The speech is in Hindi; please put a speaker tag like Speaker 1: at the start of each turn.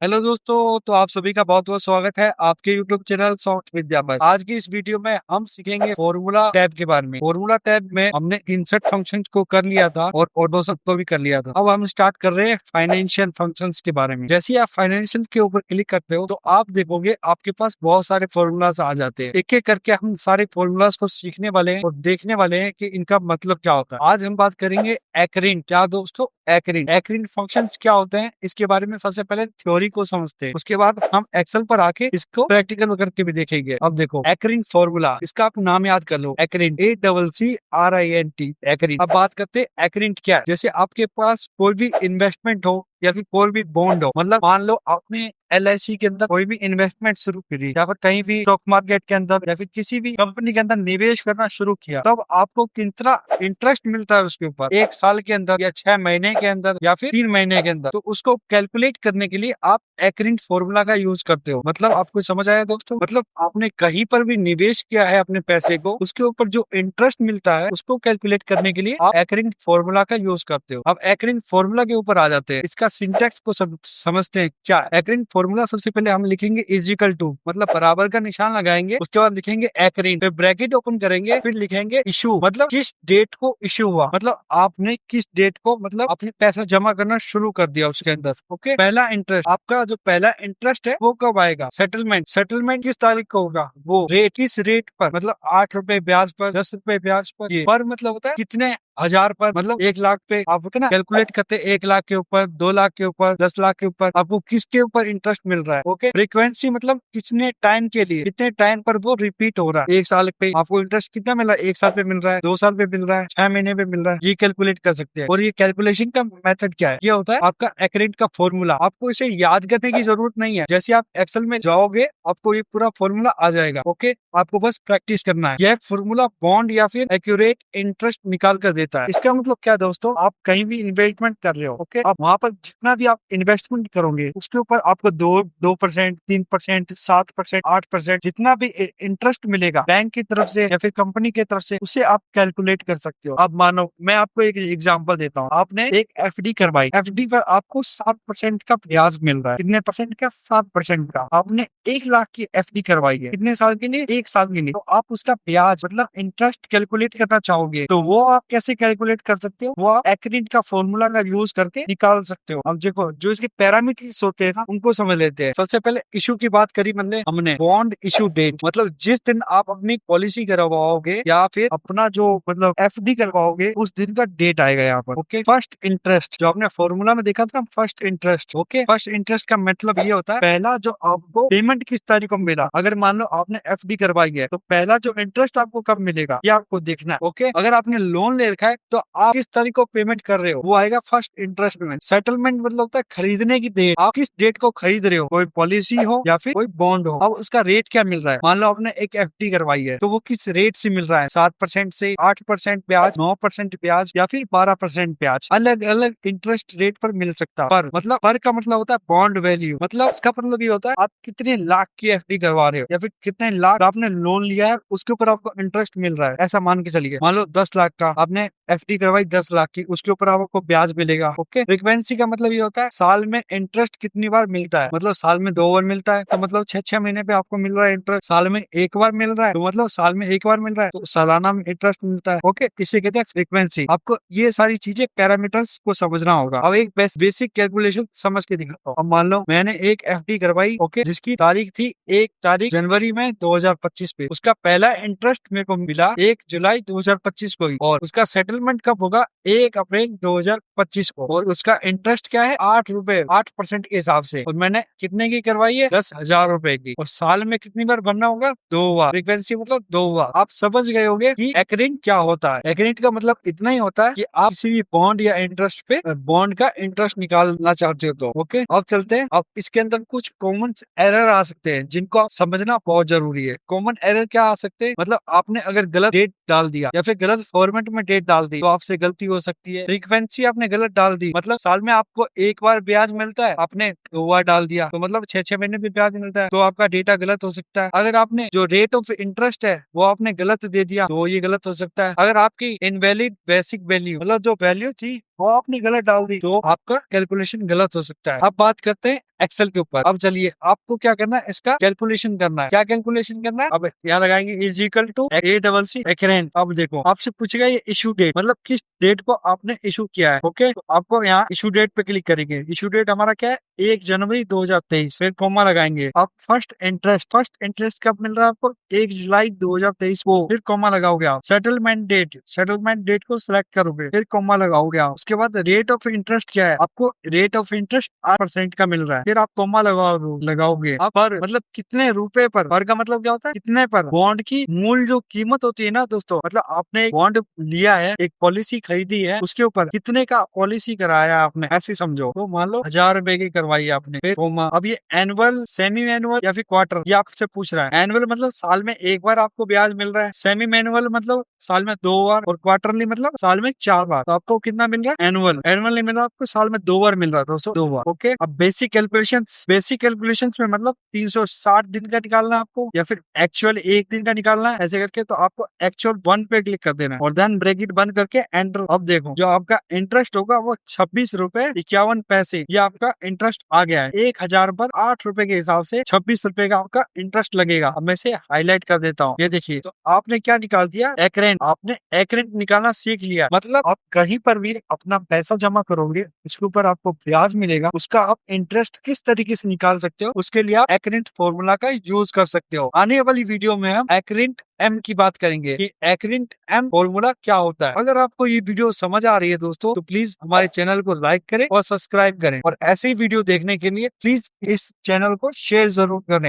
Speaker 1: हेलो दोस्तों, तो आप सभी का बहुत बहुत स्वागत है आपके YouTube चैनल सॉफ्ट विद्या पर। आज की इस वीडियो में हम सीखेंगे फॉर्मूला टैब के बारे में। फॉर्मूला टैब में हमने इंसर्ट फंक्शंस को कर लिया था और ऑटो सब को भी कर लिया था। अब हम स्टार्ट कर रहे हैं फाइनेंशियल फंक्शंस के बारे में। जैसे ही आप फाइनेंशियल के ऊपर क्लिक करते हो तो आप देखोगे आपके पास बहुत सारे फॉर्मूलाज आ जाते हैं। एक एक करके हम सारे फॉर्मूलाज को सीखने वाले हैं और देखने वाले हैं कि इनका मतलब क्या होता है। आज हम बात करेंगे एक्रिन। क्या दोस्तों? एक्रिन फंक्शंस क्या होते हैं इसके बारे में सबसे पहले थ्योरी को समझते हैं, उसके बाद हम एक्सेल पर आके इसको प्रैक्टिकल करके भी देखेंगे। अब देखो एक्रिन फॉर्मूला, इसका आप नाम याद कर लो, एक्रिन, ACCRINT, एक्रिन। अब बात करते हैं एक्रिन क्या है। जैसे आपके पास कोई भी इन्वेस्टमेंट हो या फिर कोई भी बॉन्ड हो, मतलब मान लो आपने LIC के अंदर कोई भी इन्वेस्टमेंट शुरू करी या फिर कहीं भी स्टॉक मार्केट के अंदर या फिर किसी भी कंपनी के अंदर निवेश करना शुरू किया, तब आपको कितना इंटरेस्ट मिलता है उसके ऊपर, 1 साल के अंदर या 6 महीने के अंदर या फिर 3 महीने के अंदर। तो उसको कैलकुलेट करने के लिए आप एक्रिन फॉर्मूला का यूज करते हो। मतलब आपको समझ आया दोस्तों? मतलब आपने कहीं पर भी निवेश किया है अपने पैसे को, उसके ऊपर जो इंटरेस्ट मिलता है उसको कैलकुलेट करने के लिए आप एक्रिन फॉर्मूला का यूज करते हो। अब एक्रिन फॉर्मूला के ऊपर आ जाते हैं, इसका सिंटैक्स को समझते हैं। क्या एक्रिन फॉर्मूला? सबसे पहले हम लिखेंगे इजिकल टू, मतलब बराबर का निशान लगाएंगे, उसके बाद लिखेंगे एक्रिन, फिर ब्रैकेट ओपन करेंगे, फिर लिखेंगे इशू, मतलब किस डेट को इशू हुआ, मतलब आपने किस डेट को मतलब अपने पैसा जमा करना शुरू कर दिया उसके अंदर। ओके, पहला इंटरेस्ट, आपका जो पहला इंटरेस्ट है वो कब आएगा? सेटलमेंट किस तारीख को होगा? वो रेट, किस रेट पर, मतलब 8 रुपए ब्याज पर, 10 रुपए ब्याज पर। ये पर मतलब होता है कितने हजार पर, मतलब 1 लाख पे। आप होते ना कैलकुलेट करते 1 लाख के ऊपर, 2 लाख के ऊपर, 10 लाख के ऊपर, आपको किसके ऊपर इंटरेस्ट मिल रहा है। ओके, फ्रीक्वेंसी मतलब कितने टाइम के लिए, कितने टाइम पर वो रिपीट हो रहा है। 1 साल पे आपको इंटरेस्ट कितना मिल रहा है? 1 साल पे मिल रहा है, 2 साल पे मिल रहा है, 6 महीने पे मिल रहा है। ये कैलकुलेट कर सकते हैं। और ये कैलकुलेशन का मेथड क्या है? ये होता है आपका एक्रिन का फॉर्मूला। आपको इसे याद करने की जरूरत नहीं है, जैसे आप एक्सेल में जाओगे आपको ये पूरा फॉर्मूला आ जाएगा। ओके, आपको बस प्रैक्टिस करना है। यह फॉर्मूला बॉन्ड या फिर एक्यूरेट इंटरेस्ट निकाल कर देता है। इसका मतलब क्या दोस्तों? आप कहीं भी इन्वेस्टमेंट कर रहे हो, ओके, आप वहां पर जितना भी आप इन्वेस्टमेंट करोगे उसके ऊपर आपको 2%, 3%, 7%, 8% जितना भी इंटरेस्ट मिलेगा बैंक की तरफ से या फिर कंपनी की तरफ से, उसे आप कैलकुलेट कर सकते हो। अब मानो मैं आपको एक एग्जांपल देता हूँ, आपने एक FD करवाई, FD पर आपको 7% का ब्याज मिल रहा है। कितने परसेंट का? 7% का। आपने 1 लाख की FD करवाई है, कितने साल के लिए? 1 साल के लिए। तो आप उसका ब्याज मतलब इंटरेस्ट कैलकुलेट करना चाहोगे तो वो आप कैसे कैलकुलेट कर सकते हो? वो आप एक्रिन का फॉर्मूला का यूज करके निकाल सकते हो। अब देखो, जो इसके पैरामीटर्स होते हैं ना उनको समझ लेते हैं। सबसे पहले इशू की बात करी मतलब हमने, बॉन्ड इशू डेट, मतलब जिस दिन आप अपनी पॉलिसी करवाओगे या फिर अपना जो मतलब FD करवाओगे उस दिन का डेट आएगा यहाँ पर। ओके, फर्स्ट इंटरेस्ट जो आपने फॉर्मूला में देखा था, first interest. Okay, first interest का मतलब ये होता है पहला जो आपको पेमेंट किस तारीख को मिला। अगर मान लो आपने FD करवाई है तो पहला जो इंटरेस्ट आपको कब मिलेगा ये आपको देखना है। ओके, अगर आपने लोन ले रखा है तो आप किस तारीख को पेमेंट कर रहे हो वो आएगा फर्स्ट इंटरेस्ट में। सेटलमेंट मतलब होता है खरीदने की डेट, आप किस डेट को खरीद रहे हो, कोई पॉलिसी हो या फिर कोई बॉन्ड हो। अब उसका रेट क्या मिल रहा है? मान लो आपने एक FD करवाई है तो वो किस रेट से मिल रहा है? 7% से 8% ब्याज, 9% ब्याज या फिर 12% ब्याज। अलग अलग इंटरेस्ट रेट पर मिल सकता है। पर का मतलब होता है बॉन्ड वैल्यू, मतलब इसका मतलब ये होता है आप कितने लाख की FD करवा रहे हो या फिर कितने लाख आपने लोन लिया है उसके ऊपर आपको इंटरेस्ट मिल रहा है। ऐसा मान के चलिए, मान लो 10 लाख का आपने FD करवाई, 10 लाख की, उसके ऊपर आपको ब्याज मिलेगा। ओके, फ्रीक्वेंसी का मतलब ये होता है साल में इंटरेस्ट कितनी बार मिलता है, मतलब साल में 2 बार मिलता है तो मतलब 6-6 महीने पे आपको मिल रहा है इंटरेस्ट। साल में 1 बार मिल रहा है तो मतलब साल में 1 बार मिल रहा है तो सालाना में इंटरेस्ट मिलता है। ओके, इसे कहते हैं फ्रीक्वेंसी। आपको ये सारी चीजें पैरामीटर्स को समझना होगा। अब एक बेसिक कैलकुलेशन समझ के दिखाता हूँ। अब मान लो मैंने एक FD करवाई, ओके, जिसकी तारीख थी 1 तारीख जनवरी में 2025 पे, उसका पहला इंटरेस्ट मेरे को मिला 1 जुलाई 2025 को ही, और उसका सेटलमेंट कब होगा? 1 अप्रैल 2025 को, और उसका इंटरेस्ट क्या है? 8 रुपए, 8% के हिसाब से। और मैंने कितने की करवाई है? 10,000 रुपए की। और साल में कितनी बार भरना होगा? 2 बार। फ्रीक्वेंसी मतलब 2 बार। आप समझ गए होंगे कि एक्रिन क्या होता है। एक्रिन का मतलब इतना ही होता है कि आप किसी भी बॉन्ड या इंटरेस्ट पे बॉन्ड का इंटरेस्ट निकालना चाहते हो तो। ओके, अब चलते हैं। अब इसके अंदर कुछ कॉमन एरर आ सकते हैं जिनको आप समझना बहुत जरूरी है। कॉमन एरर क्या आ सकते हैं? मतलब आपने अगर गलत डेट डाल दिया या फिर गलत फॉर्मेट में डेट डाल दी तो आपसे गलती हो सकती है। फ्रीक्वेंसी आपने गलत डाल दी, मतलब साल में आपको 1 बार ब्याज मिलता है, आपने 2 बार डाल दिया तो मतलब 6-6 महीने भी ब्याज मिलता है, तो आपका डेटा गलत हो सकता है। अगर आपने जो रेट ऑफ इंटरेस्ट है वो आपने गलत दे दिया तो ये गलत हो सकता है। अगर आपकी इनवैलिड बेसिक वैल्यू, मतलब जो वैल्यू थी वो आपने गलत डाल दी तो आपका कैलकुलेशन गलत हो सकता है। अब बात करते हैं एक्सेल के ऊपर। अब चलिए आपको क्या करना है, इसका कैलकुलेशन करना है। क्या कैलकुलेशन करना है? अब यहाँ लगाएंगे इज इक्वल टू ACC एक्रेंट। अब देखो आपसे पूछेगा ये इशू डेट, मतलब किस डेट को आपने इशू किया है। ओके, तो आपको यहाँ इशू डेट पे क्लिक करेंगे। इशू डेट हमारा क्या है? 1 जनवरी 2023। फिर कोमा लगाएंगे। अब फर्स्ट इंटरेस्ट कब मिल रहा है आपको? 1 जुलाई 2023 को। फिर कोमा लगाओगे आप। सेटलमेंट डेट को सिलेक्ट करोगे, फिर कोमा लगाओगे आप। उसके बाद रेट ऑफ इंटरेस्ट क्या है? आपको रेट ऑफ इंटरेस्ट 8% का मिल रहा है। फिर आप कोमा लगाओगे। अब पर मतलब कितने रुपए पर का मतलब क्या होता है? कितने पर? बॉन्ड की मूल जो कीमत होती है ना दोस्तों, मतलब आपने एक बॉन्ड लिया है, एक पॉलिसी खरीदी है, उसके ऊपर कितने का पॉलिसी कराया आपने, ऐसे समझो। तो मान लो 1000 रुपए की करवाई आपने। फिर कोमा। अब ये एनुअल, सेमी एनुअल या फिर क्वार्टर, ये आपसे पूछ रहा है। एनुअल मतलब साल में एक बार आपको ब्याज मिल रहा है, सेमी मैनुअल मतलब साल में 2 बार, और क्वार्टरली मतलब साल में 4 बार। तो आपको कितना मिल रहा है? एनुअल नहीं मिल रहा आपको, साल में 2 बार मिल रहा है दोस्तों, 2 बार। ओके, अब बेसिक कैलकुलेशंस में मतलब 360 दिन का निकालना है आपको, या फिर एक्चुअल 1 दिन का निकालना है, ऐसे करके। तो आपको एक्चुअल 1 पे क्लिक कर देना है और देन ब्रैकेट बंद करके एंटर। अब देखो जो आपका इंटरेस्ट होगा वो 26 रुपए 51 पैसे, ये आपका इंटरेस्ट आ गया है। 1000 पर 8 रुपए के हिसाब से 26 रुपए का आपका इंटरेस्ट लगेगा। अब मैं इसे हाईलाइट कर देता हूँ, ये देखिए। तो आपने क्या निकाल दिया? एक्रेंट। आपने एक्रेंट निकालना सीख लिया। मतलब आप कहीं पर भी अपना पैसा जमा करोगे, इसके ऊपर आपको ब्याज मिलेगा, उसका आप इंटरेस्ट किस तरीके से निकाल सकते हो, उसके लिए आप एक्रेंट फॉर्मूला का यूज कर सकते हो। आने वाली वीडियो में हम एक्रेंट एम की बात करेंगे कि एक्रेंट एम फॉर्मूला क्या होता है। अगर आपको ये वीडियो समझ आ रही है दोस्तों, तो प्लीज हमारे चैनल को लाइक करें और सब्सक्राइब करें, और ऐसे ही वीडियो देखने के लिए प्लीज इस चैनल को शेयर जरूर करें।